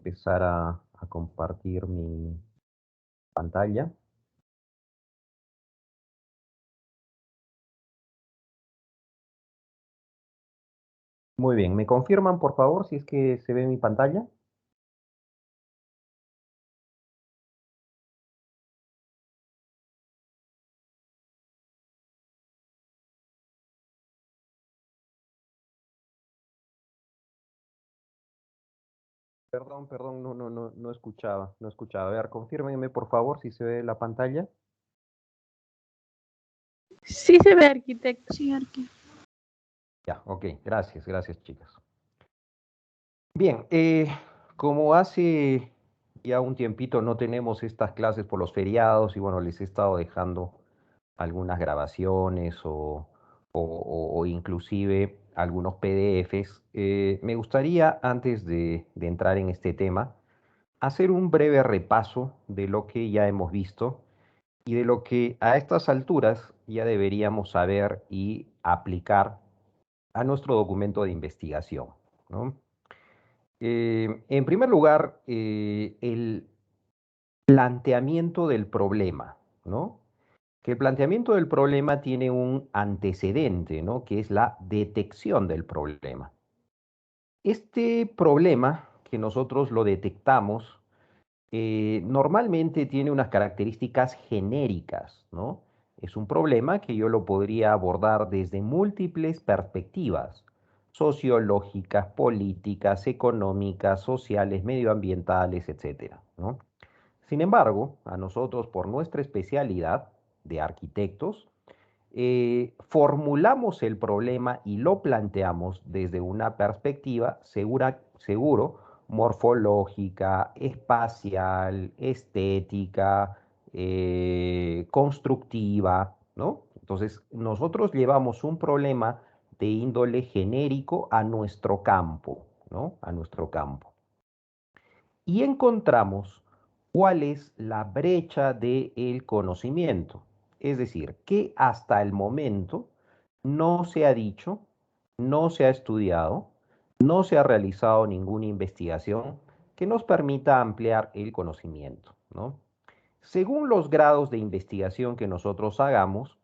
Empezar a compartir mi pantalla. Muy bien, ¿me confirman por favor si es que se ve mi pantalla? Perdón, no escuchaba, no escuchaba. A ver, confírmenme por favor si se ve la pantalla. Sí se ve, arquitecto. Sí, Arqui. Ya, ok, gracias chicas. Bien, como hace ya un tiempito no tenemos estas clases por los feriados y bueno, les he estado dejando algunas grabaciones o inclusive algunos PDFs, me gustaría antes de entrar en este tema, hacer un breve repaso de lo que ya hemos visto y de lo que a estas alturas ya deberíamos saber y aplicar a nuestro documento de investigación, ¿no? En primer lugar, el planteamiento del problema, ¿no? Que el planteamiento del problema tiene un antecedente, ¿no? Que es la detección del problema. Este problema, que nosotros lo detectamos, normalmente tiene unas características genéricas, ¿no? Es un problema que yo lo podría abordar desde múltiples perspectivas, sociológicas, políticas, económicas, sociales, medioambientales, etcétera, ¿no? Sin embargo, a nosotros, por nuestra especialidad de arquitectos, formulamos el problema y lo planteamos desde una perspectiva seguro, morfológica, espacial, estética, constructiva, ¿no? Entonces, nosotros llevamos un problema de índole genérico a nuestro campo, ¿no? A nuestro campo. Y encontramos cuál es la brecha del conocimiento. Es decir, que hasta el momento no se ha dicho, no se ha estudiado, no se ha realizado ninguna investigación que nos permita ampliar el conocimiento, ¿no? Según los grados de investigación que nosotros hagamos,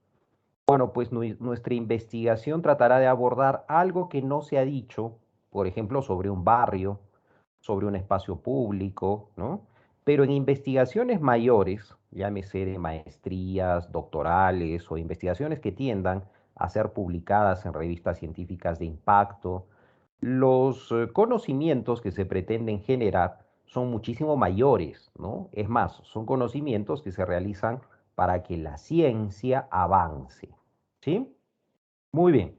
bueno, pues nuestra investigación tratará de abordar algo que no se ha dicho, por ejemplo, sobre un barrio, sobre un espacio público, ¿no? Pero en investigaciones mayores, llámese de maestrías, doctorales o investigaciones que tiendan a ser publicadas en revistas científicas de impacto, los conocimientos que se pretenden generar son muchísimo mayores, ¿no? Es más, son conocimientos que se realizan para que la ciencia avance, ¿sí? Muy bien.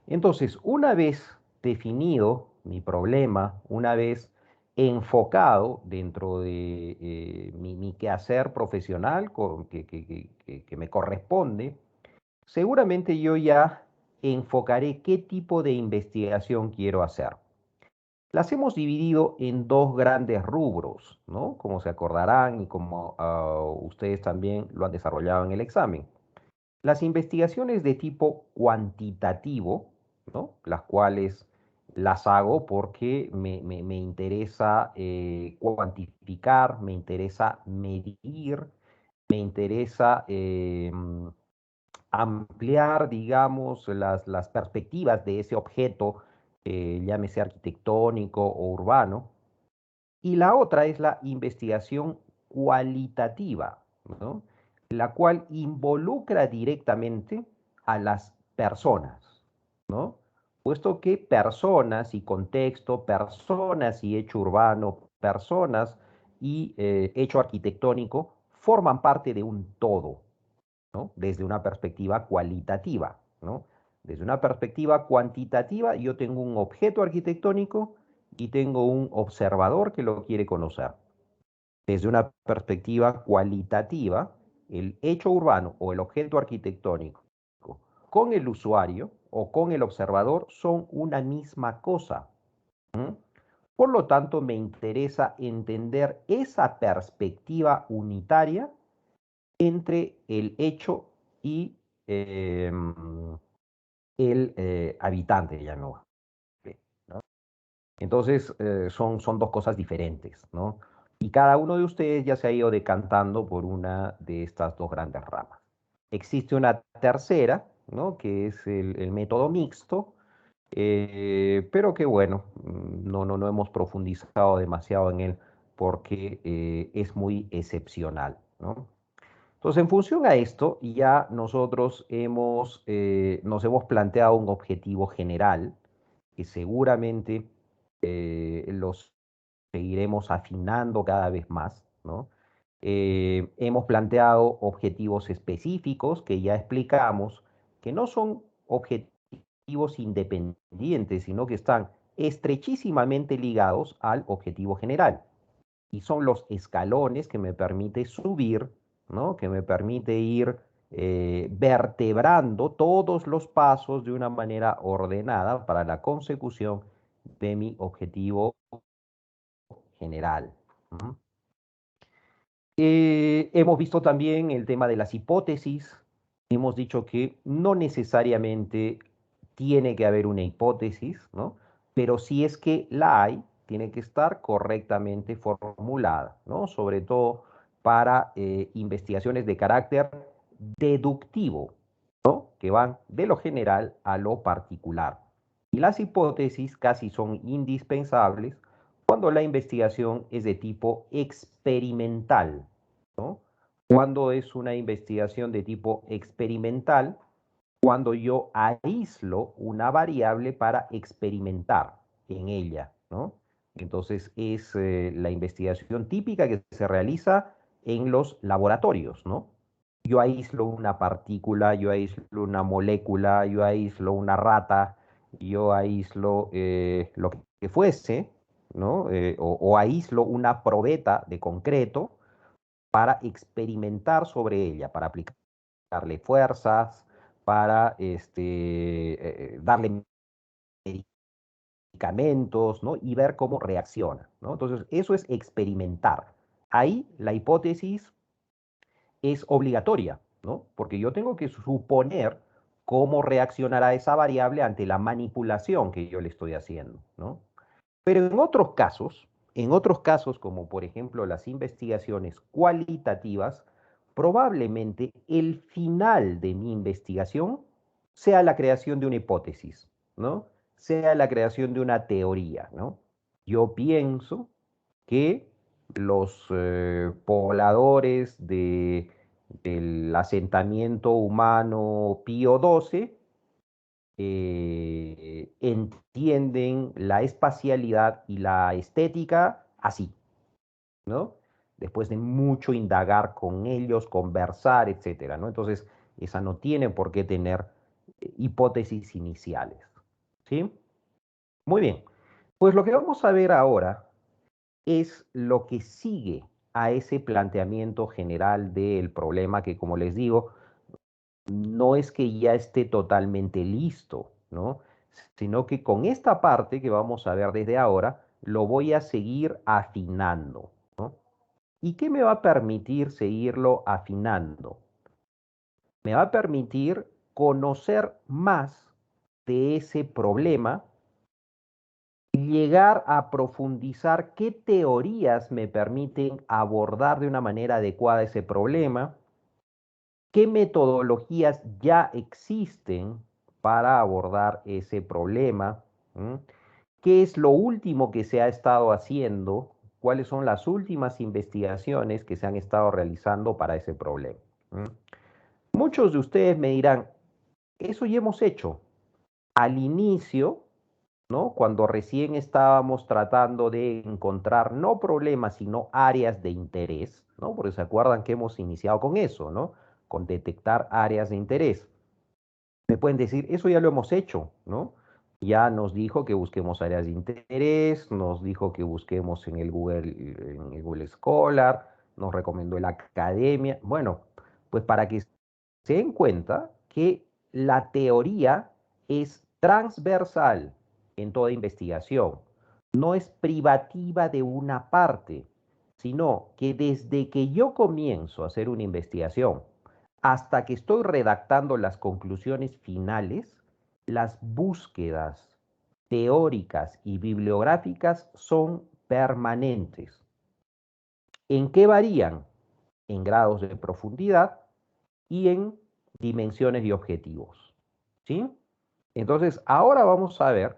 Entonces, una vez definido mi problema, una vez enfocado dentro de mi quehacer profesional que me corresponde, seguramente yo ya enfocaré qué tipo de investigación quiero hacer. Las hemos dividido en dos grandes rubros, ¿no? Como se acordarán y como ustedes también lo han desarrollado en el examen. Las investigaciones de tipo cuantitativo, ¿no? Las cuales las hago porque me interesa cuantificar, me interesa medir, me interesa ampliar, digamos, las perspectivas de ese objeto, llámese arquitectónico o urbano. Y la otra es la investigación cualitativa, ¿no? La cual involucra directamente a las personas, ¿no? Puesto que personas y contexto, personas y hecho urbano, personas y hecho arquitectónico forman parte de un todo, ¿no? Desde una perspectiva cualitativa, ¿no? Desde una perspectiva cuantitativa, yo tengo un objeto arquitectónico y tengo un observador que lo quiere conocer. Desde una perspectiva cualitativa, el hecho urbano o el objeto arquitectónico con el usuario o con el observador son una misma cosa. ¿Mm? Por lo tanto, me interesa entender esa perspectiva unitaria entre el hecho y el habitante, ya no. ¿No? Entonces, son dos cosas diferentes, ¿no? Y cada uno de ustedes ya se ha ido decantando por una de estas dos grandes ramas. Existe una tercera, ¿no? Que es el método mixto, pero que bueno, no hemos profundizado demasiado en él porque es muy excepcional, ¿no? Entonces, en función a esto, ya nosotros nos hemos planteado un objetivo general que seguramente los seguiremos afinando cada vez más, ¿no? Hemos planteado objetivos específicos que ya explicamos, que no son objetivos independientes, sino que están estrechísimamente ligados al objetivo general. Y son los escalones que me permite subir, ¿no? Que me permite ir vertebrando todos los pasos de una manera ordenada para la consecución de mi objetivo general. ¿Mm? Hemos visto también el tema de las hipótesis. Hemos dicho que no necesariamente tiene que haber una hipótesis, ¿no? Pero si es que la hay, tiene que estar correctamente formulada, ¿no? Sobre todo para investigaciones de carácter deductivo, ¿no? Que van de lo general a lo particular. Y las hipótesis casi son indispensables cuando la investigación es de tipo experimental, ¿no? Cuando es una investigación de tipo experimental, cuando yo aíslo una variable para experimentar en ella, ¿no? Entonces es la investigación típica que se realiza en los laboratorios, ¿no? Yo aíslo una partícula, yo aíslo una molécula, yo aíslo una rata, yo aíslo lo que fuese, ¿no? O aíslo una probeta de concreto para experimentar sobre ella, para aplicarle fuerzas, para darle medicamentos, ¿no? Y ver cómo reacciona, ¿no? Entonces, eso es experimentar. Ahí la hipótesis es obligatoria, ¿no? Porque yo tengo que suponer cómo reaccionará esa variable ante la manipulación que yo le estoy haciendo, ¿no? Pero en otros casos, como por ejemplo las investigaciones cualitativas, probablemente el final de mi investigación sea la creación de una hipótesis, ¿no? Sea la creación de una teoría, ¿no? Yo pienso que los pobladores del asentamiento humano Pío XII entienden la espacialidad y la estética así, ¿no? Después de mucho indagar con ellos, conversar, etcétera, ¿no? Entonces, esa no tiene por qué tener hipótesis iniciales, ¿sí? Muy bien. Pues lo que vamos a ver ahora es lo que sigue a ese planteamiento general del problema que, como les digo, no es que ya esté totalmente listo, ¿no? Sino que con esta parte que vamos a ver desde ahora, lo voy a seguir afinando, ¿no? ¿Y qué me va a permitir seguirlo afinando? Me va a permitir conocer más de ese problema, llegar a profundizar qué teorías me permiten abordar de una manera adecuada ese problema, qué metodologías ya existen para abordar ese problema, ¿m? ¿Qué es lo último que se ha estado haciendo? ¿Cuáles son las últimas investigaciones que se han estado realizando para ese problema? ¿M? Muchos de ustedes me dirán, eso ya hemos hecho. Al inicio, ¿no? Cuando recién estábamos tratando de encontrar no problemas, sino áreas de interés, ¿no? Porque se acuerdan que hemos iniciado con eso, ¿no? Con detectar áreas de interés. Me pueden decir, eso ya lo hemos hecho, ¿no? Ya nos dijo que busquemos áreas de interés, nos dijo que busquemos en el Google Scholar, nos recomendó la academia. Bueno, pues para que se den cuenta que la teoría es transversal en toda investigación, no es privativa de una parte, sino que desde que yo comienzo a hacer una investigación hasta que estoy redactando las conclusiones finales, las búsquedas teóricas y bibliográficas son permanentes. ¿En qué varían? En grados de profundidad y en dimensiones y objetivos. ¿Sí? Entonces, ahora vamos a ver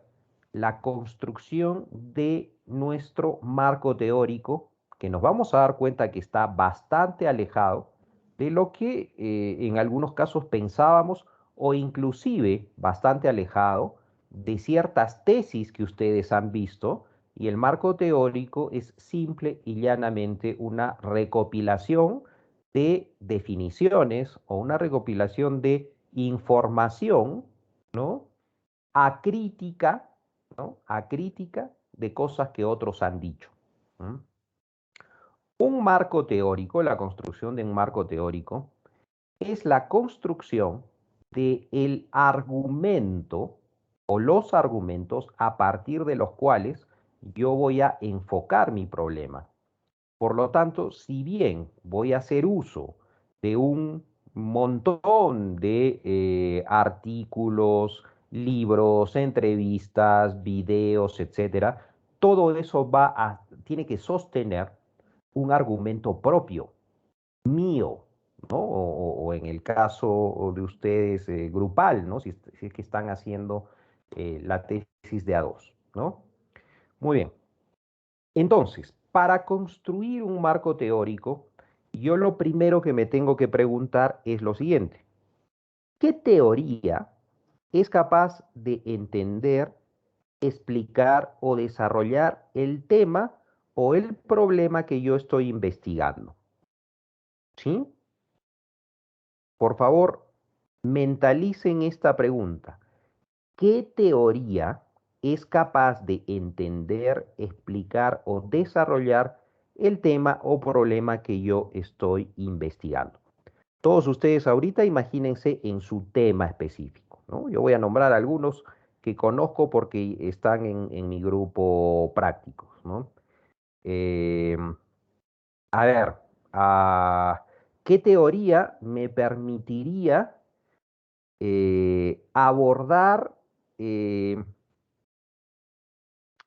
la construcción de nuestro marco teórico, que nos vamos a dar cuenta que está bastante alejado de lo que en algunos casos pensábamos, o inclusive bastante alejado de ciertas tesis que ustedes han visto, y el marco teórico es simple y llanamente una recopilación de definiciones o una recopilación de información, ¿no? Acrítica, ¿no? Acrítica de cosas que otros han dicho. ¿Mm? Un marco teórico, la construcción de un marco teórico, es la construcción del argumento o los argumentos a partir de los cuales yo voy a enfocar mi problema. Por lo tanto, si bien voy a hacer uso de un montón de artículos, libros, entrevistas, videos, etcétera, todo eso tiene que sostener un argumento propio, mío, ¿no? O en el caso de ustedes, grupal, ¿no? Si es que están haciendo la tesis de A2, ¿no? Muy bien. Entonces, para construir un marco teórico, yo lo primero que me tengo que preguntar es lo siguiente. ¿Qué teoría es capaz de entender, explicar o desarrollar el tema o el problema que yo estoy investigando? ¿Sí? Por favor, mentalicen esta pregunta. ¿Qué teoría es capaz de entender, explicar o desarrollar el tema o problema que yo estoy investigando? Todos ustedes ahorita imagínense en su tema específico, ¿no? Yo voy a nombrar algunos que conozco porque están en mi grupo prácticos, ¿no? Eh, a ver, ¿qué teoría me permitiría abordar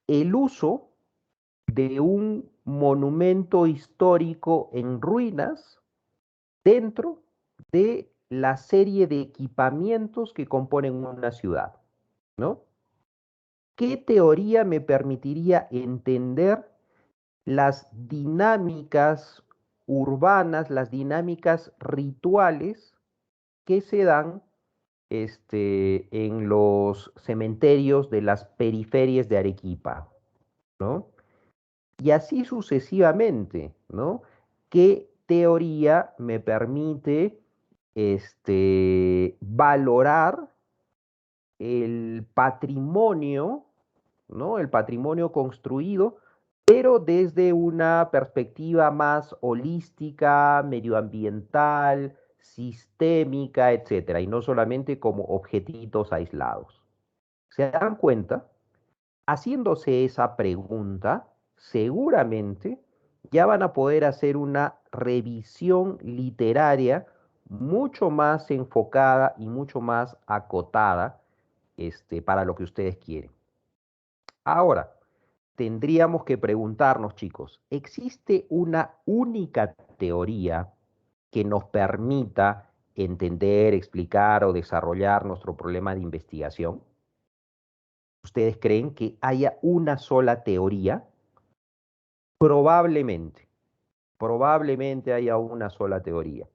el uso de un monumento histórico en ruinas dentro de la serie de equipamientos que componen una ciudad, ¿no? ¿Qué teoría me permitiría entender las dinámicas urbanas, las dinámicas rituales que se dan en los cementerios de las periferias de Arequipa, ¿no? Y así sucesivamente, ¿no? ¿Qué teoría me permite valorar el patrimonio, ¿no? El patrimonio construido, pero desde una perspectiva más holística, medioambiental, sistémica, etcétera, y no solamente como objetitos aislados? ¿Se dan cuenta? Haciéndose esa pregunta, seguramente ya van a poder hacer una revisión literaria mucho más enfocada y mucho más acotada para lo que ustedes quieren. Ahora, tendríamos que preguntarnos, chicos, ¿existe una única teoría que nos permita entender, explicar o desarrollar nuestro problema de investigación? ¿Ustedes creen que haya una sola teoría? Probablemente, probablemente haya una sola teoría.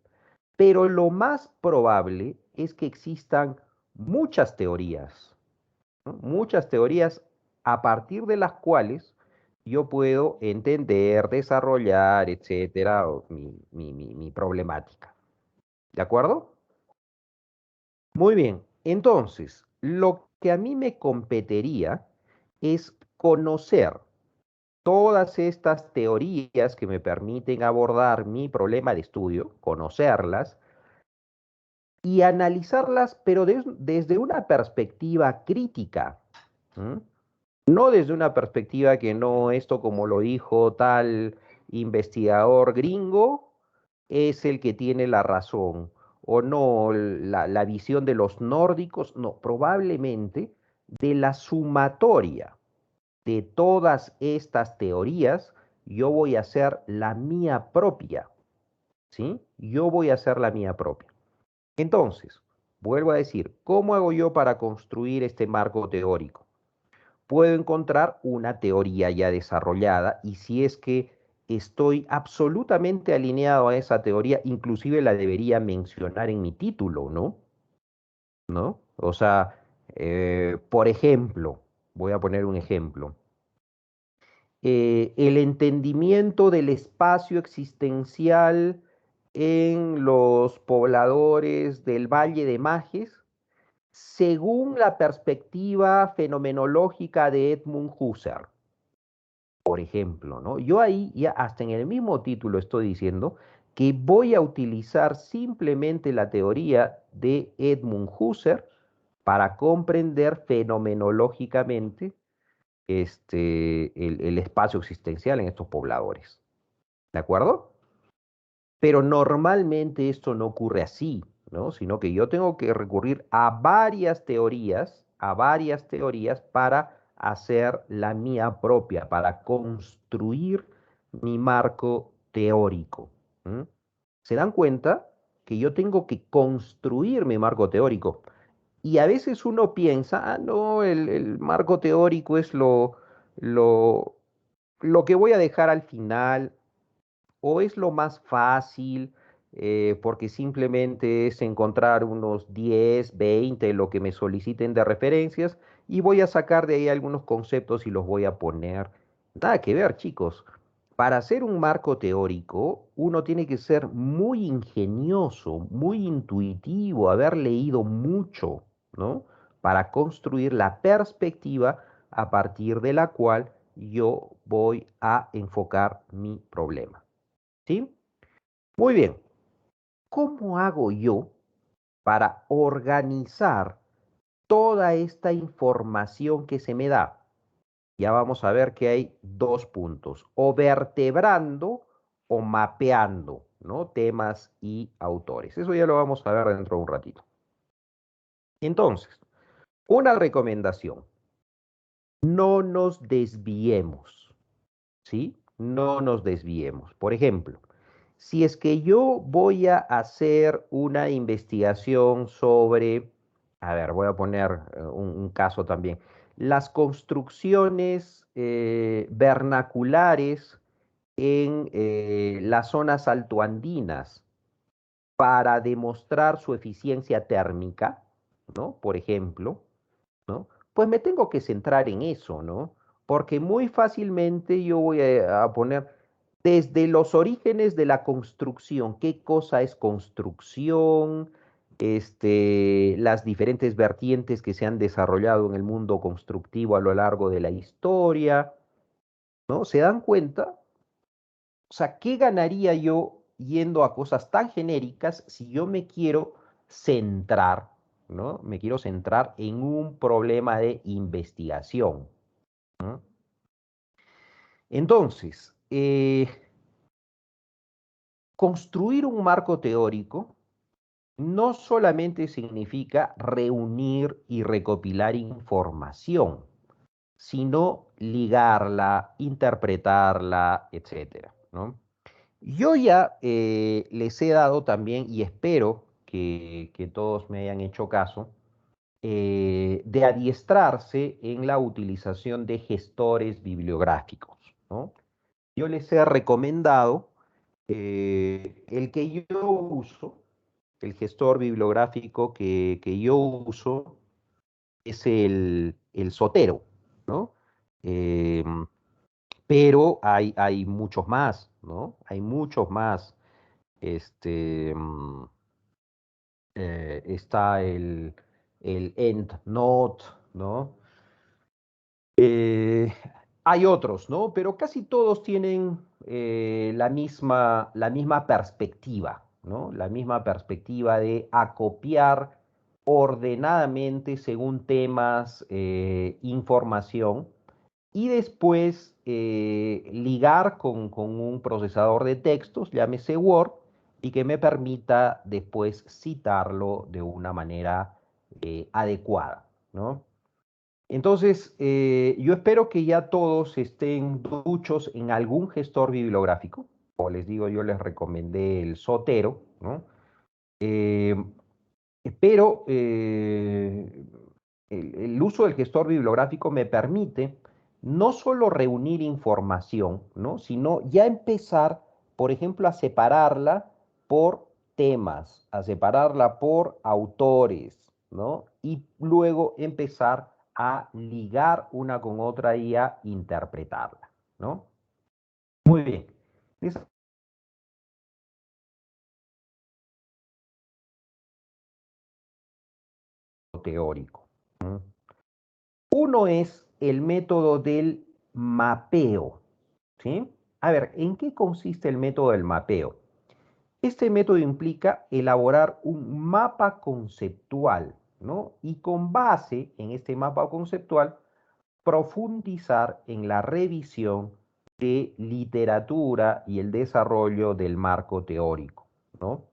Pero lo más probable es que existan muchas teorías, ¿no? Muchas teorías a partir de las cuales yo puedo entender, desarrollar, etcétera, mi problemática. ¿De acuerdo? Muy bien. Entonces, lo que a mí me competiría es conocer todas estas teorías que me permiten abordar mi problema de estudio, conocerlas y analizarlas, pero desde una perspectiva crítica. ¿Mm? No desde una perspectiva que no, esto como lo dijo tal investigador gringo, es el que tiene la razón, o no, la visión de los nórdicos, no, probablemente de la sumatoria de todas estas teorías, yo voy a hacer la mía propia, ¿sí? Yo voy a hacer la mía propia. Entonces, vuelvo a decir, ¿cómo hago yo para construir este marco teórico? Puedo encontrar una teoría ya desarrollada y si es que estoy absolutamente alineado a esa teoría, inclusive la debería mencionar en mi título, ¿no? ¿No? O sea, por ejemplo, voy a poner un ejemplo. El entendimiento del espacio existencial en los pobladores del Valle de Majes, según la perspectiva fenomenológica de Edmund Husserl, por ejemplo, ¿no? Yo ahí ya hasta en el mismo título estoy diciendo que voy a utilizar simplemente la teoría de Edmund Husserl para comprender fenomenológicamente el espacio existencial en estos pobladores. ¿De acuerdo? Pero normalmente esto no ocurre así, ¿no? Sino que yo tengo que recurrir a varias teorías para hacer la mía propia, para construir mi marco teórico. ¿Mm? ¿Se dan cuenta que yo tengo que construir mi marco teórico? Y a veces uno piensa, ah, no, el marco teórico es lo, lo que voy a dejar al final, o es lo más fácil, porque simplemente es encontrar unos 10, 20, lo que me soliciten de referencias, y voy a sacar de ahí algunos conceptos y los voy a poner. Nada que ver, chicos. Para hacer un marco teórico, uno tiene que ser muy ingenioso, muy intuitivo, haber leído mucho, ¿no? Para construir la perspectiva a partir de la cual yo voy a enfocar mi problema. ¿Sí? Muy bien. ¿Cómo hago yo para organizar toda esta información que se me da? Ya vamos a ver que hay dos puntos, o vertebrando o mapeando, ¿no? Temas y autores. Eso ya lo vamos a ver dentro de un ratito. Entonces, una recomendación, no nos desviemos, ¿sí? No nos desviemos. Por ejemplo, si es que yo voy a hacer una investigación sobre, a ver, voy a poner un caso también, las construcciones vernaculares en las zonas altoandinas para demostrar su eficiencia térmica, ¿no? Por ejemplo, ¿no? Pues me tengo que centrar en eso, ¿no? Porque muy fácilmente yo voy a poner desde los orígenes de la construcción, qué cosa es construcción, las diferentes vertientes que se han desarrollado en el mundo constructivo a lo largo de la historia, ¿no? ¿Se dan cuenta? O sea, ¿qué ganaría yo yendo a cosas tan genéricas si yo me quiero centrar, ¿no? Me quiero centrar en un problema de investigación, ¿no? Entonces, construir un marco teórico no solamente significa reunir y recopilar información, sino ligarla, interpretarla, etcétera, ¿no? Yo ya les he dado también, y espero que todos me hayan hecho caso, de adiestrarse en la utilización de gestores bibliográficos, ¿no? Yo les he recomendado el que yo uso, el gestor bibliográfico que yo uso es el Sotero, ¿no? Em, pero hay muchos más, ¿no? Hay muchos más. Este, mm, está el EndNote, ¿no? Eh, hay otros, ¿no? Pero casi todos tienen la misma perspectiva, ¿no? La misma perspectiva de acopiar ordenadamente según temas, información y después ligar con un procesador de textos, llámese Word, y que me permita después citarlo de una manera adecuada, ¿no? Entonces, yo espero que ya todos estén duchos en algún gestor bibliográfico. Como les digo, yo les recomendé el Zotero, ¿no? Eh, pero el uso del gestor bibliográfico me permite no solo reunir información, ¿no? Sino ya empezar, por ejemplo, a separarla por temas, a separarla por autores, ¿no? Y luego empezar a ligar una con otra y a interpretarla, ¿no? Muy bien. Es teórico. Uno es el método del mapeo, ¿sí? A ver, ¿en qué consiste el método del mapeo? Este método implica elaborar un mapa conceptual, ¿no? Y con base en este mapa conceptual, profundizar en la revisión de literatura y el desarrollo del marco teórico, ¿no?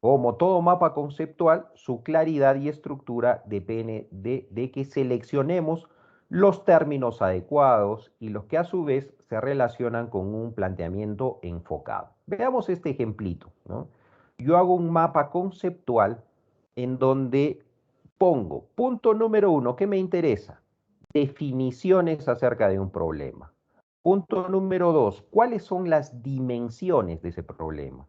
Como todo mapa conceptual, su claridad y estructura depende de que seleccionemos los términos adecuados y los que a su vez se relacionan con un planteamiento enfocado. Veamos este ejemplito, ¿no? Yo hago un mapa conceptual en donde pongo, punto número uno, ¿qué me interesa? Definiciones acerca de un problema. Punto número dos, ¿cuáles son las dimensiones de ese problema?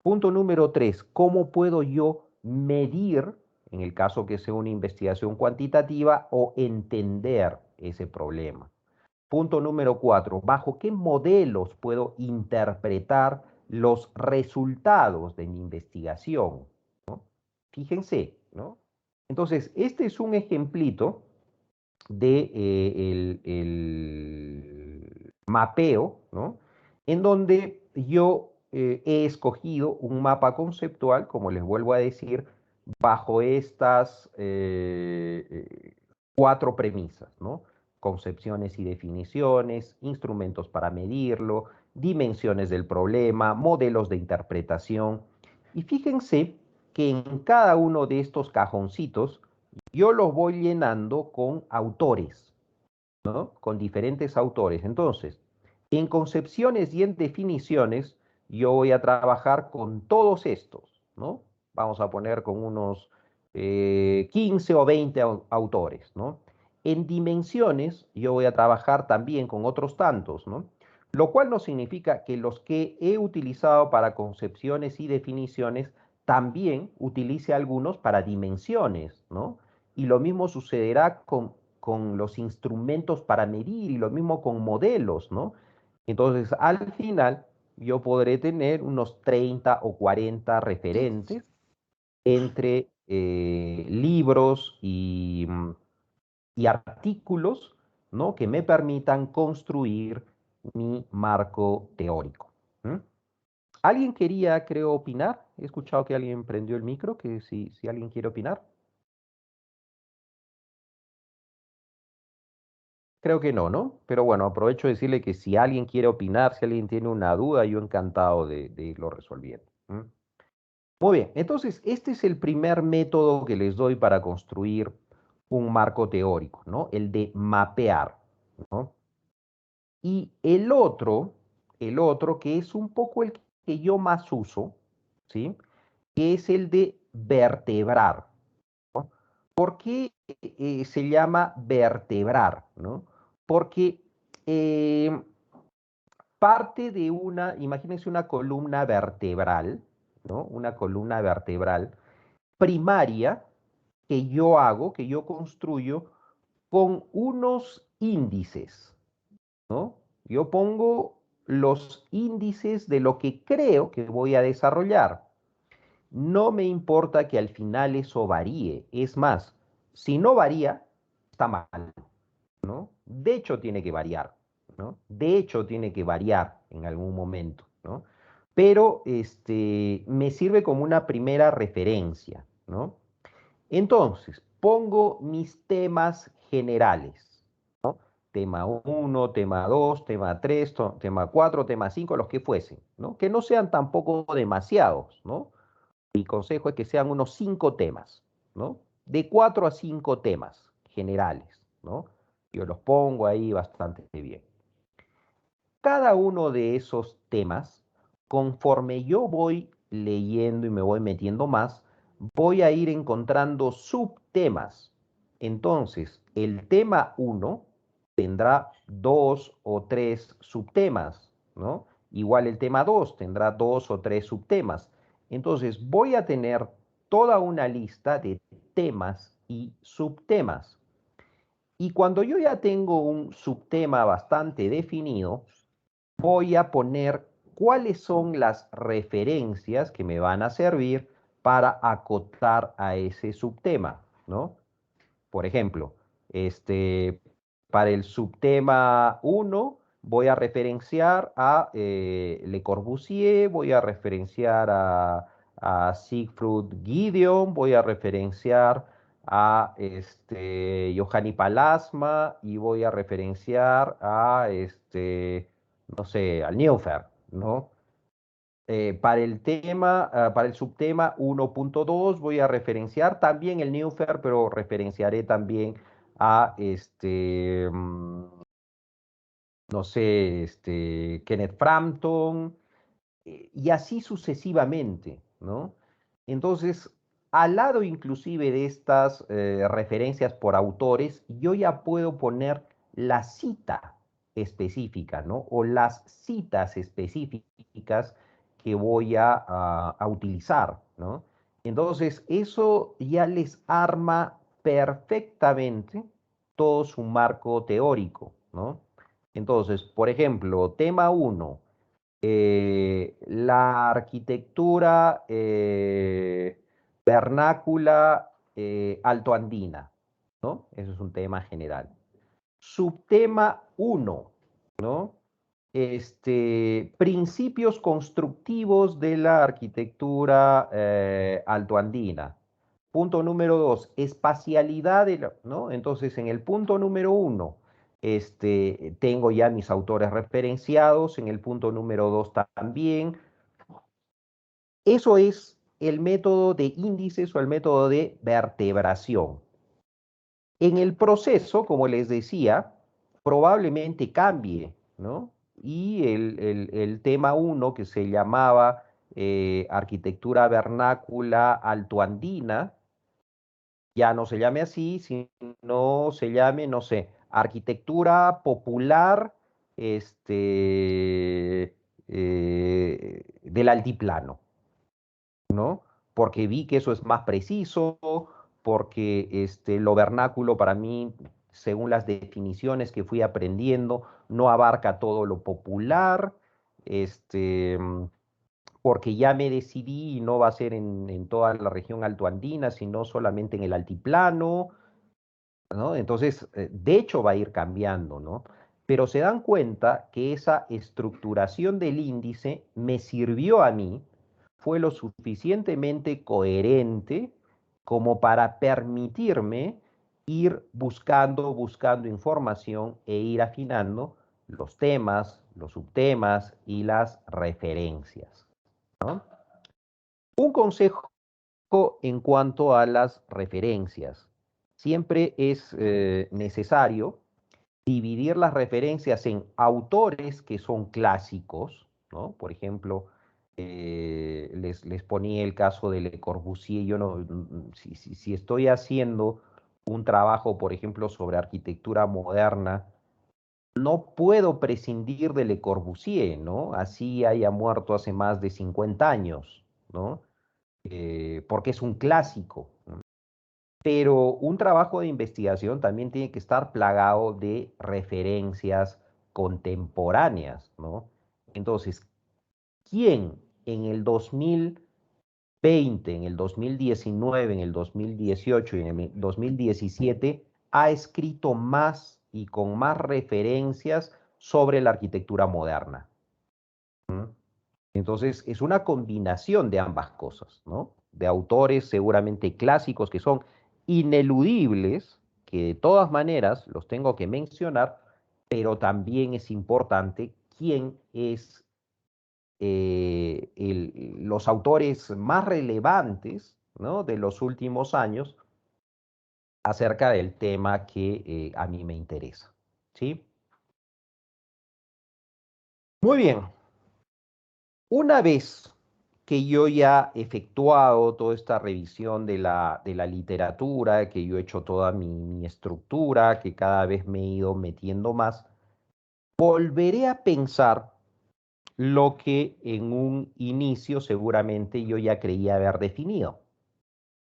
Punto número tres, ¿cómo puedo yo medir, en el caso que sea una investigación cuantitativa, o entender ese problema? Punto número cuatro, ¿bajo qué modelos puedo interpretar los resultados de mi investigación? ¿No? Fíjense, ¿no? Entonces, este es un ejemplito de el mapeo, ¿no? En donde yo he escogido un mapa conceptual, como les vuelvo a decir, bajo estas cuatro premisas, ¿no? Concepciones y definiciones, instrumentos para medirlo, dimensiones del problema, modelos de interpretación. Y fíjense que en cada uno de estos cajoncitos yo los voy llenando con autores, ¿no? Con diferentes autores. Entonces, en concepciones y en definiciones, yo voy a trabajar con todos estos, ¿no? Vamos a poner con unos 15 o 20 autores, ¿no? En dimensiones, yo voy a trabajar también con otros tantos, ¿no? Lo cual no significa que los que he utilizado para concepciones y definiciones también utilice algunos para dimensiones, ¿no? Y lo mismo sucederá con los instrumentos para medir y lo mismo con modelos, ¿no? Entonces, al final, yo podré tener unos 30 o 40 referentes entre libros y artículos, ¿no? Que me permitan construir mi marco teórico. ¿Mm? ¿Alguien quería, creo, opinar? He escuchado que alguien prendió el micro, que si alguien quiere opinar. Creo que no, ¿no? Pero bueno, aprovecho de decirle que si alguien quiere opinar, si alguien tiene una duda, yo encantado de irlo resolviendo. ¿Mm? Muy bien, entonces este es el primer método que les doy para construir un marco teórico, ¿no? El de mapear, ¿no? Y el otro que es un poco el que yo más uso, ¿sí? Que es el de vertebrar, ¿no? ¿Por qué se llama vertebrar, ¿no? Porque eh, parte de una, imagínense una columna vertebral, ¿no? Una columna vertebral primaria que yo hago, que yo construyo con unos índices, ¿no? Yo pongo los índices de lo que creo que voy a desarrollar. No me importa que al final eso varíe. Es más, si no varía, está mal, ¿no? De hecho, tiene que variar, ¿no? De hecho, tiene que variar en algún momento, ¿no? Pero me sirve como una primera referencia, ¿no? Entonces, pongo mis temas generales, ¿no? Tema uno, tema 2, tema 3, tema 4, tema 5, los que fuesen, ¿no? Que no sean tampoco demasiados, ¿no? Mi consejo es que sean unos 5 temas, ¿no? De 4 a 5 temas generales, ¿no? Yo los pongo ahí bastante bien. Cada uno de esos temas, conforme yo voy leyendo y me voy metiendo más, voy a ir encontrando subtemas. Entonces, el tema uno tendrá 2 o 3 subtemas, ¿no? Igual el tema 2 tendrá 2 o 3 subtemas. Entonces, voy a tener toda una lista de temas y subtemas. Y cuando yo ya tengo un subtema bastante definido, voy a poner cuáles son las referencias que me van a servir para acotar a ese subtema, ¿no? Por ejemplo, para el subtema uno voy a referenciar a Le Corbusier, voy a referenciar a Siegfried Gideon, voy a referenciar a Johanny Palasma y voy a referenciar a no sé, al Neufer, ¿no? Para el subtema 1.2 voy a referenciar también el Neufer, pero referenciaré también a no sé, Kenneth Frampton, y así sucesivamente, ¿no? Entonces, al lado inclusive de estas referencias por autores, yo ya puedo poner la cita específica, ¿no? O las citas específicas que voy a utilizar, ¿no? Entonces, eso ya les arma perfectamente todo su marco teórico, ¿no? Entonces, por ejemplo, tema uno, la arquitectura vernácula altoandina, ¿no? Eso es un tema general. Subtema uno, ¿no? Principios constructivos de la arquitectura altoandina. Punto número 2, espacialidad, ¿no? Entonces, en el punto número 1, tengo ya mis autores referenciados, en el punto número 2 también. Eso es el método de índices o el método de vertebración. En el proceso, como les decía, probablemente cambie, ¿no? Y el tema 1, que se llamaba arquitectura vernácula altoandina, ya no se llame así, sino se llame, no sé, arquitectura popular del altiplano, ¿no? Porque vi que eso es más preciso, porque lo vernáculo para mí, según las definiciones que fui aprendiendo, no abarca todo lo popular, porque ya me decidí y no va a ser en toda la región altoandina, sino solamente en el altiplano, ¿no? Entonces, de hecho va a ir cambiando, ¿no? Pero se dan cuenta que esa estructuración del índice me sirvió a mí, fue lo suficientemente coherente como para permitirme ir buscando información e ir afinando los temas, los subtemas y las referencias, ¿no? Un consejo en cuanto a las referencias. Siempre es necesario dividir las referencias en autores que son clásicos, ¿no? Por ejemplo, les ponía el caso de Le Corbusier. Yo no, si estoy haciendo un trabajo, por ejemplo, sobre arquitectura moderna, no puedo prescindir de Le Corbusier, ¿no? Así haya muerto hace más de 50 años, ¿no? Porque es un clásico. Pero un trabajo de investigación también tiene que estar plagado de referencias contemporáneas, ¿no? Entonces, ¿quién en el 2020, en el 2019, en el 2018 y en el 2017 ha escrito más y con más referencias sobre la arquitectura moderna? ¿Mm? Entonces, es una combinación de ambas cosas, ¿no? De autores seguramente clásicos que son ineludibles, que de todas maneras los tengo que mencionar, pero también es importante quién es los autores más relevantes, ¿no? De los últimos años acerca del tema que a mí me interesa, ¿sí? Muy bien. Una vez que yo ya he efectuado toda esta revisión de la literatura, que yo he hecho toda mi estructura, que cada vez me he ido metiendo más, volveré a pensar lo que en un inicio seguramente yo ya creía haber definido.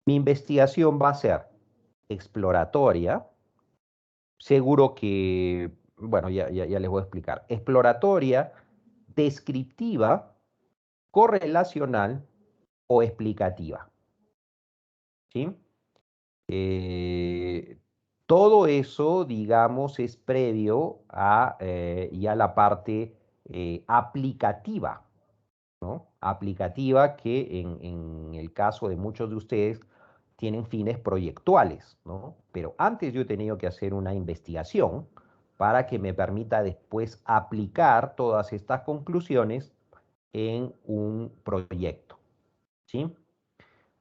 Mi investigación va a ser exploratoria, seguro que, bueno, ya les voy a explicar, exploratoria, descriptiva, correlacional o explicativa, ¿sí? Eh, Todo eso, digamos, es previo a ya la parte aplicativa, ¿no? Aplicativa que en el caso de muchos de ustedes tienen fines proyectuales, ¿no? Pero antes yo he tenido que hacer una investigación para que me permita después aplicar todas estas conclusiones en un proyecto, ¿sí?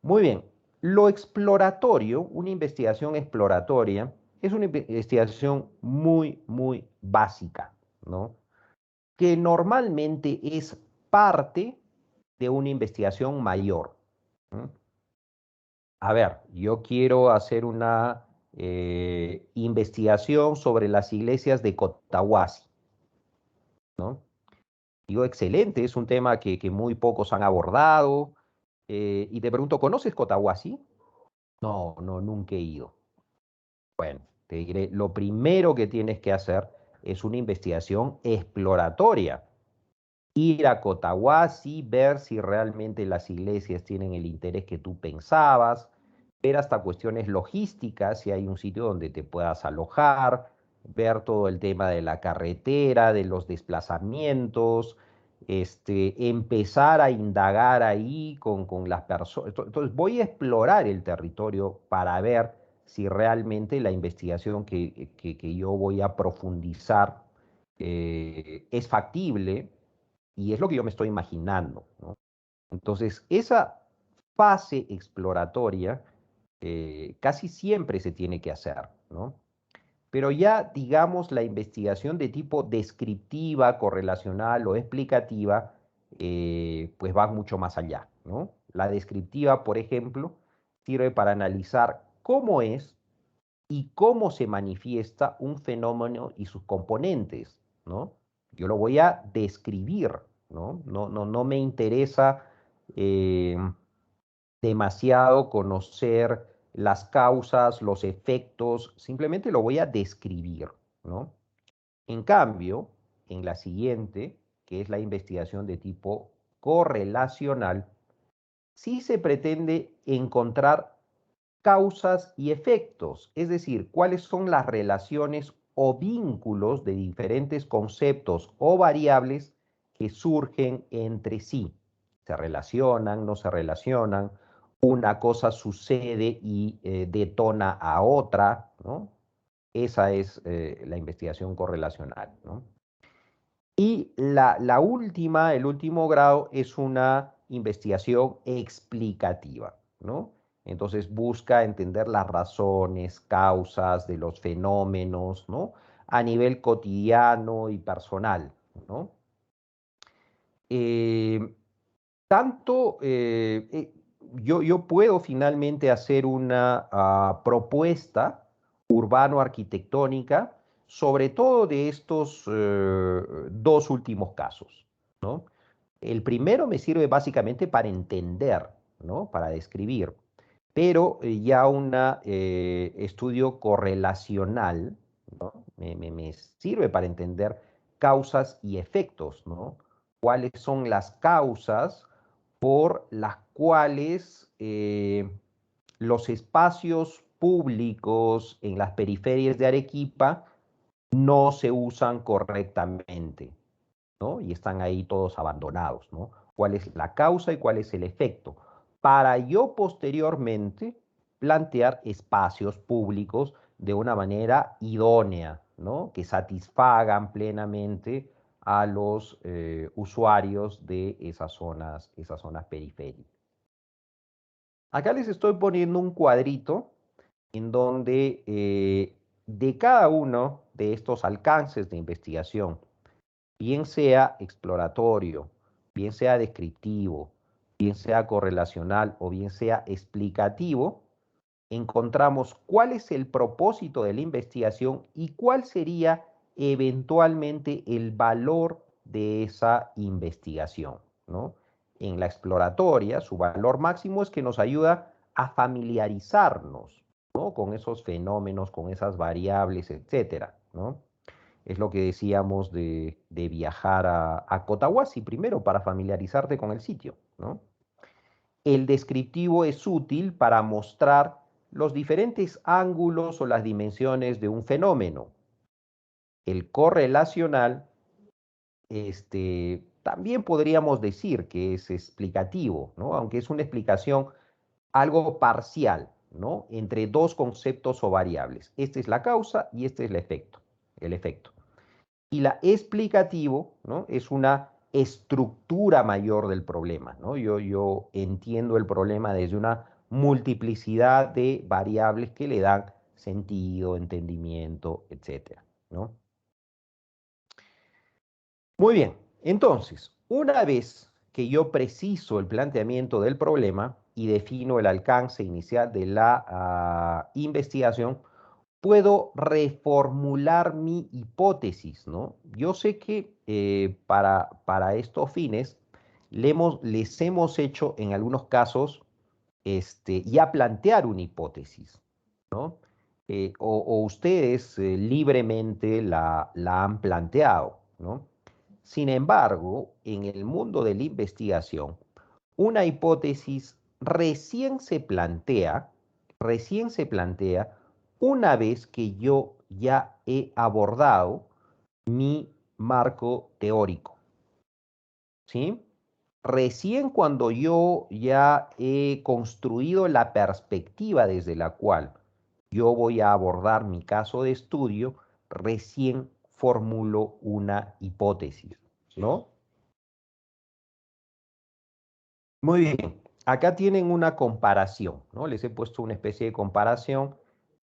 Muy bien. Lo exploratorio, una investigación exploratoria, es una investigación muy, muy básica, ¿no? Que normalmente es parte de una investigación mayor. ¿Mm? A ver, yo quiero hacer una investigación sobre las iglesias de Cotahuasi, ¿no? Digo, excelente, es un tema que muy pocos han abordado. Y te pregunto, ¿conoces Cotahuasi? No, no, nunca he ido. Bueno, te diré, lo primero que tienes que hacer es una investigación exploratoria. Ir a Cotahuasi, ver si realmente las iglesias tienen el interés que tú pensabas, ver hasta cuestiones logísticas, si hay un sitio donde te puedas alojar, ver todo el tema de la carretera, de los desplazamientos, empezar a indagar ahí con las personas. Entonces voy a explorar el territorio para ver si realmente la investigación que yo voy a profundizar es factible y es lo que yo me estoy imaginando, ¿no? Entonces, esa fase exploratoria casi siempre se tiene que hacer, ¿no? Pero ya, digamos, la investigación de tipo descriptiva, correlacional o explicativa, pues va mucho más allá, ¿no? La descriptiva, por ejemplo, sirve para analizar cómo es y cómo se manifiesta un fenómeno y sus componentes, ¿no? Yo lo voy a describir, ¿no? No me interesa eh, demasiado conocer las causas, los efectos, simplemente lo voy a describir, ¿no? En cambio, en la siguiente, que es la investigación de tipo correlacional, sí se pretende encontrar causas y efectos, es decir, cuáles son las relaciones o vínculos de diferentes conceptos o variables que surgen entre sí. Se relacionan, no se relacionan, una cosa sucede y detona a otra, ¿no? Esa es la investigación correlacional, ¿no? Y la última, el último grado es una investigación explicativa, ¿no? Entonces busca entender las razones, causas de los fenómenos, ¿no? A nivel cotidiano y personal, ¿no? Eh, tanto yo puedo finalmente hacer una propuesta urbano-arquitectónica, sobre todo de estos dos últimos casos, ¿no? El primero me sirve básicamente para entender, ¿no? Para describir, pero ya un estudio correlacional, ¿no? Me sirve para entender causas y efectos, ¿no? Cuáles son las causas por las cuales los espacios públicos en las periferias de Arequipa no se usan correctamente, ¿no? Y están ahí todos abandonados, ¿no? ¿Cuál es la causa y cuál es el efecto? Para yo posteriormente plantear espacios públicos de una manera idónea, ¿no? Que satisfagan plenamente a los usuarios de esas zonas periféricas. Acá les estoy poniendo un cuadrito en donde de cada uno de estos alcances de investigación, bien sea exploratorio, bien sea descriptivo, bien sea correlacional o bien sea explicativo, encontramos cuál es el propósito de la investigación y cuál sería eventualmente el valor de esa investigación, ¿no? En la exploratoria, su valor máximo es que nos ayuda a familiarizarnos, ¿no? Con esos fenómenos, con esas variables, etcétera, ¿no? Es lo que decíamos de viajar a Cotahuasi primero para familiarizarte con el sitio, ¿no? El descriptivo es útil para mostrar los diferentes ángulos o las dimensiones de un fenómeno. El correlacional, también podríamos decir que es explicativo, ¿no? Aunque es una explicación algo parcial, ¿no? Entre dos conceptos o variables. Esta es la causa y este es el efecto. El efecto. Y la explicativo, ¿no? Es una estructura mayor del problema, ¿no? Yo entiendo el problema desde una multiplicidad de variables que le dan sentido, entendimiento, etcétera, ¿no? Muy bien, entonces, una vez que yo preciso el planteamiento del problema y defino el alcance inicial de la investigación, puedo reformular mi hipótesis, ¿no? Yo sé que para estos fines les hemos hecho en algunos casos ya plantear una hipótesis, ¿no? O ustedes libremente la han planteado, ¿no? Sin embargo, en el mundo de la investigación, una hipótesis recién se plantea una vez que yo ya he abordado mi marco teórico, ¿sí? Recién cuando yo ya he construido la perspectiva desde la cual yo voy a abordar mi caso de estudio, recién formulo una hipótesis, ¿no? Muy bien, acá tienen una comparación, ¿no? Les he puesto una especie de comparación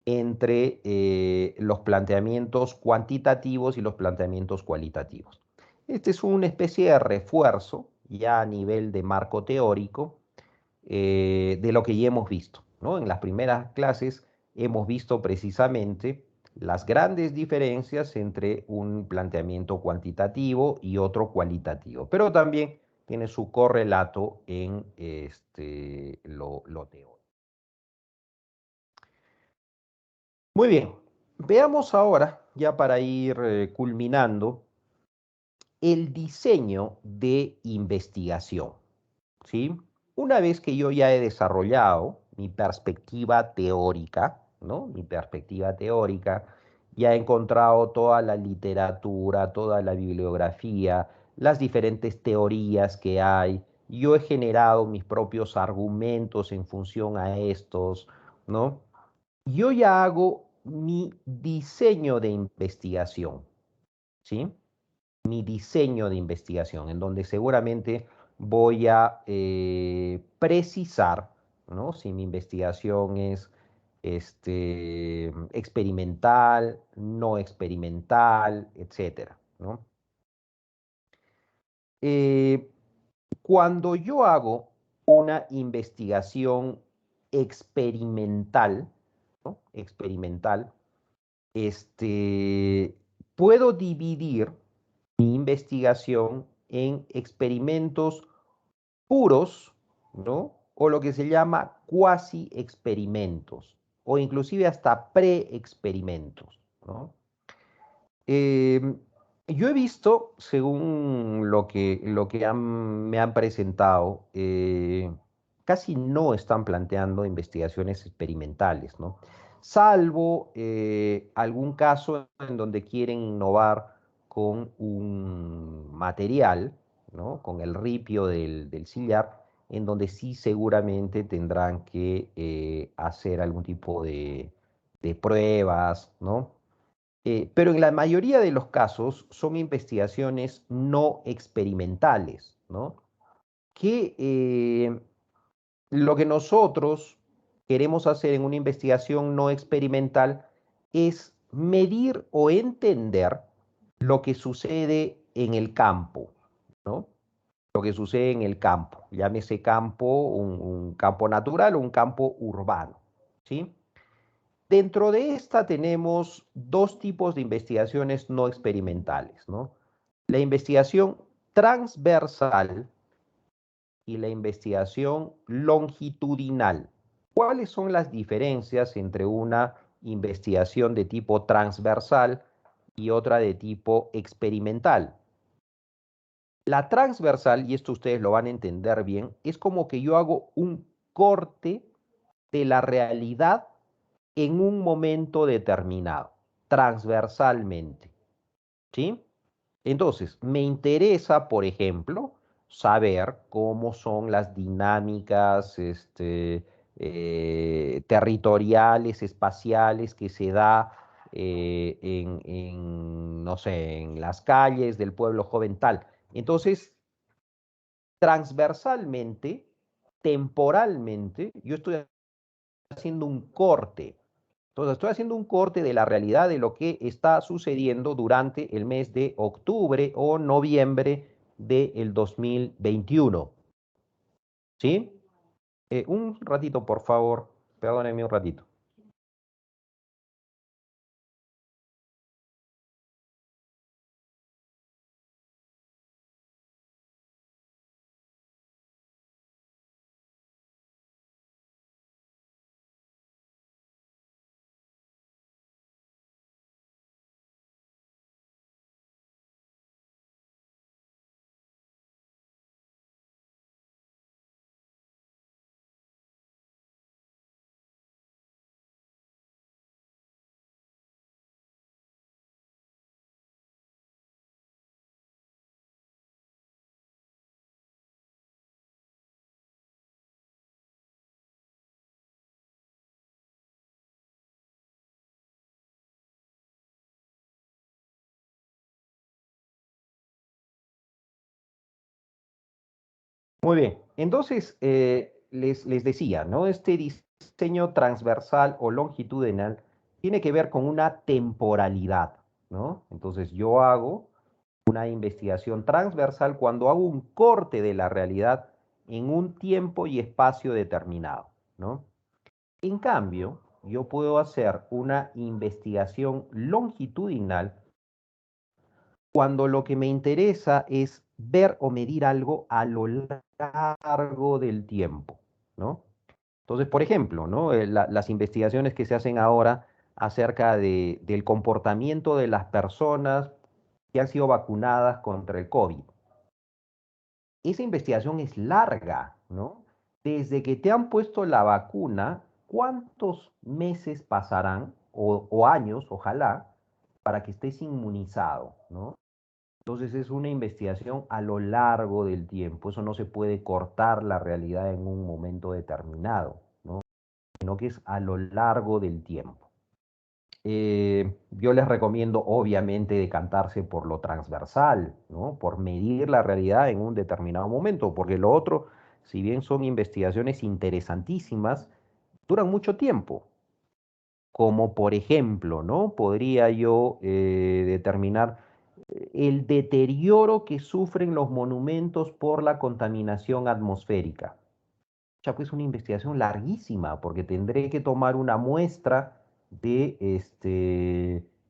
entre los planteamientos cuantitativos y los planteamientos cualitativos. Este es una especie de refuerzo ya a nivel de marco teórico de lo que ya hemos visto, ¿no? En las primeras clases hemos visto precisamente las grandes diferencias entre un planteamiento cuantitativo y otro cualitativo, pero también tiene su correlato en lo teórico. Muy bien, veamos ahora, ya para ir culminando, el diseño de investigación, ¿sí? Una vez que yo ya he desarrollado mi perspectiva teórica, ¿no? Mi perspectiva teórica, ya he encontrado toda la literatura, toda la bibliografía, las diferentes teorías que hay, yo he generado mis propios argumentos en función a estos, ¿no? Yo ya hago mi diseño de investigación, ¿sí? Mi diseño de investigación, en donde seguramente voy a precisar, ¿no? Si mi investigación es experimental, no experimental, etcétera, ¿no? Eh, Cuando yo hago una investigación experimental, ¿no? Experimental, este, puedo dividir mi investigación en experimentos puros, ¿no? O lo que se llama cuasi experimentos, o inclusive hasta pre-experimentos, ¿no? Em, yo he visto, según me han presentado, casi no están planteando investigaciones experimentales, ¿no? Salvo algún caso en donde quieren innovar con un material, ¿no? Con el ripio del sillar, en donde sí seguramente tendrán que hacer algún tipo de pruebas, ¿no? Pero en la mayoría de los casos son investigaciones no experimentales, ¿no? Que lo que nosotros queremos hacer en una investigación no experimental es medir o entender lo que sucede en el campo, ¿no? Lo que sucede en el campo, llámese campo, un campo natural o un campo urbano, ¿sí? Dentro de esta tenemos dos tipos de investigaciones no experimentales, ¿no? La investigación transversal y la investigación longitudinal. ¿Cuáles son las diferencias entre una investigación de tipo transversal y otra de tipo experimental? La transversal, y esto ustedes lo van a entender bien, es como que yo hago un corte de la realidad en un momento determinado, transversalmente, ¿sí? Entonces, me interesa, por ejemplo, saber cómo son las dinámicas territoriales, espaciales que se da no sé, en las calles del pueblo joven tal. Entonces, transversalmente, temporalmente, yo estoy haciendo un corte. Entonces, estoy haciendo un corte de la realidad de lo que está sucediendo durante el mes de octubre o noviembre del 2021. ¿Sí? Un ratito, por favor. Perdónenme un ratito. Muy bien. Entonces, les decía, ¿no? Este diseño transversal o longitudinal tiene que ver con una temporalidad, ¿no? Entonces, yo hago una investigación transversal cuando hago un corte de la realidad en un tiempo y espacio determinado, ¿no? En cambio, yo puedo hacer una investigación longitudinal cuando lo que me interesa es ver o medir algo a lo largo del tiempo, ¿no? Entonces, por ejemplo, ¿no? Las investigaciones que se hacen ahora acerca del comportamiento de las personas que han sido vacunadas contra el COVID. Esa investigación es larga, ¿no? Desde que te han puesto la vacuna, ¿cuántos meses pasarán o años, ojalá, para que estés inmunizado, ¿no? Entonces es una investigación a lo largo del tiempo. Eso no se puede cortar la realidad en un momento determinado, ¿no? Sino que es a lo largo del tiempo. Yo les recomiendo obviamente decantarse por lo transversal, ¿no? Por medir la realidad en un determinado momento, porque lo otro, si bien son investigaciones interesantísimas, duran mucho tiempo. Como por ejemplo, ¿no? Podría yo determinar el deterioro que sufren los monumentos por la contaminación atmosférica. Ya pues una investigación larguísima, porque tendré que tomar una muestra de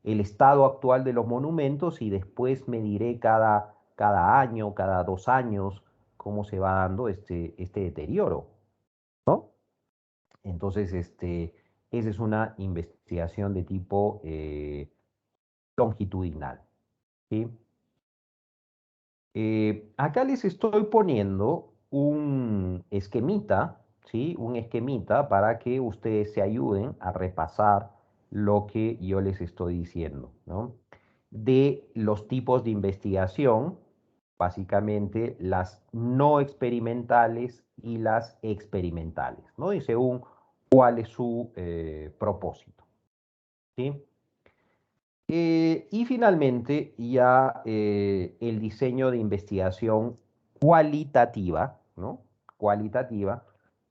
el estado actual de los monumentos y después mediré cada año, cada 2 años, cómo se va dando este deterioro, ¿no? Entonces, esa es una investigación de tipo longitudinal, ¿sí? Acá les estoy poniendo un esquemita, ¿sí? Un esquemita para que ustedes se ayuden a repasar lo que yo les estoy diciendo, ¿no? De los tipos de investigación, básicamente las no experimentales y las experimentales, ¿no? Y según cuál es su propósito, ¿sí? Y finalmente, ya el diseño de investigación cualitativa, ¿no? Cualitativa,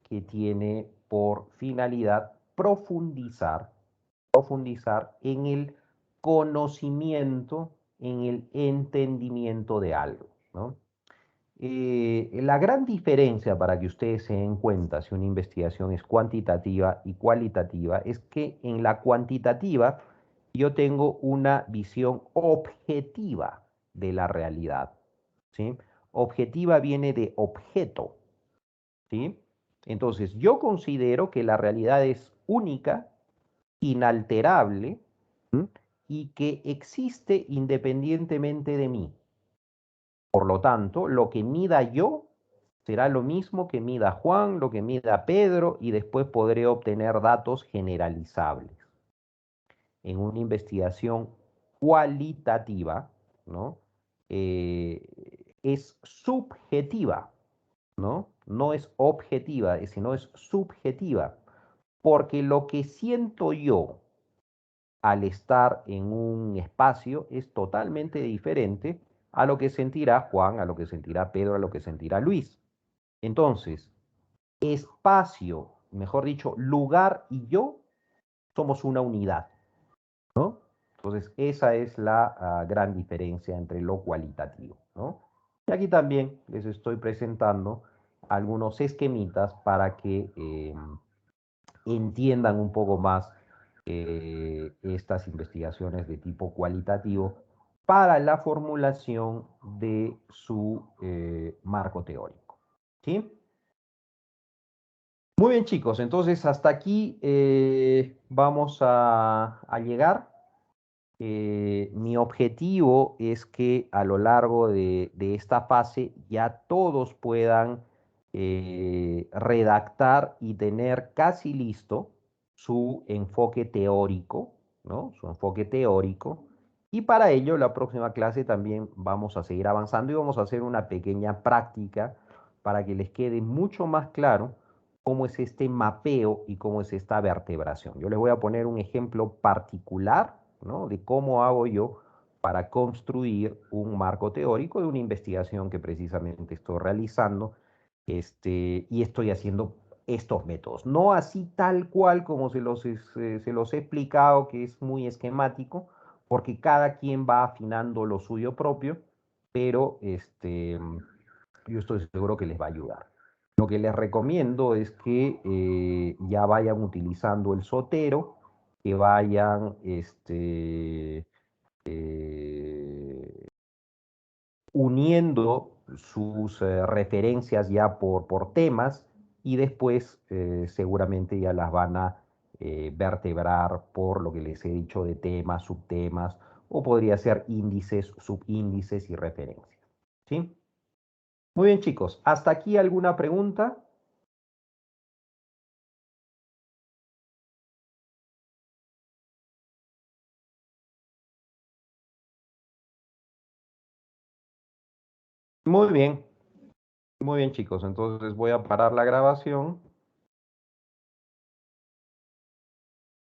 que tiene por finalidad profundizar en el conocimiento, en el entendimiento de algo, ¿no? La gran diferencia para que ustedes se den cuenta si una investigación es cuantitativa y cualitativa es que en la cuantitativa yo tengo una visión objetiva de la realidad, ¿sí? Objetiva viene de objeto, ¿sí? Entonces, yo considero que la realidad es única, inalterable, ¿sí? Y que existe independientemente de mí. Por lo tanto, lo que mida yo será lo mismo que mida Juan, lo que mida Pedro, y después podré obtener datos generalizables. En una investigación cualitativa, ¿no? Es subjetiva, ¿no? No es objetiva, sino es subjetiva, porque lo que siento yo al estar en un espacio es totalmente diferente a lo que sentirá Juan, a lo que sentirá Pedro, a lo que sentirá Luis. Entonces, espacio, mejor dicho, lugar y yo somos una unidad, ¿no? Entonces, esa es la gran diferencia entre lo cualitativo, ¿no? Y aquí también les estoy presentando algunos esquemitas para que entiendan un poco más estas investigaciones de tipo cualitativo para la formulación de su marco teórico. ¿Sí? Muy bien, chicos, entonces hasta aquí vamos a llegar. Mi objetivo es que a lo largo de esta fase ya todos puedan redactar y tener casi listo su enfoque teórico, ¿no? Su enfoque teórico. Y para ello, la próxima clase también vamos a seguir avanzando y vamos a hacer una pequeña práctica para que les quede mucho más claro cómo es este mapeo y cómo es esta vertebración. Yo les voy a poner un ejemplo particular, ¿no? De cómo hago yo para construir un marco teórico de una investigación que precisamente estoy realizando y estoy haciendo estos métodos. No así tal cual como se los he explicado, que es muy esquemático, porque cada quien va afinando lo suyo propio, pero yo estoy seguro que les va a ayudar. Lo que les recomiendo es que ya vayan utilizando el Zotero, que vayan uniendo sus referencias ya por temas y después seguramente ya las van a vertebrar por lo que les he dicho de temas, subtemas, o podría ser índices, subíndices y referencias. ¿Sí? Muy bien, chicos. ¿Hasta aquí alguna pregunta? Muy bien, chicos. Entonces voy a parar la grabación.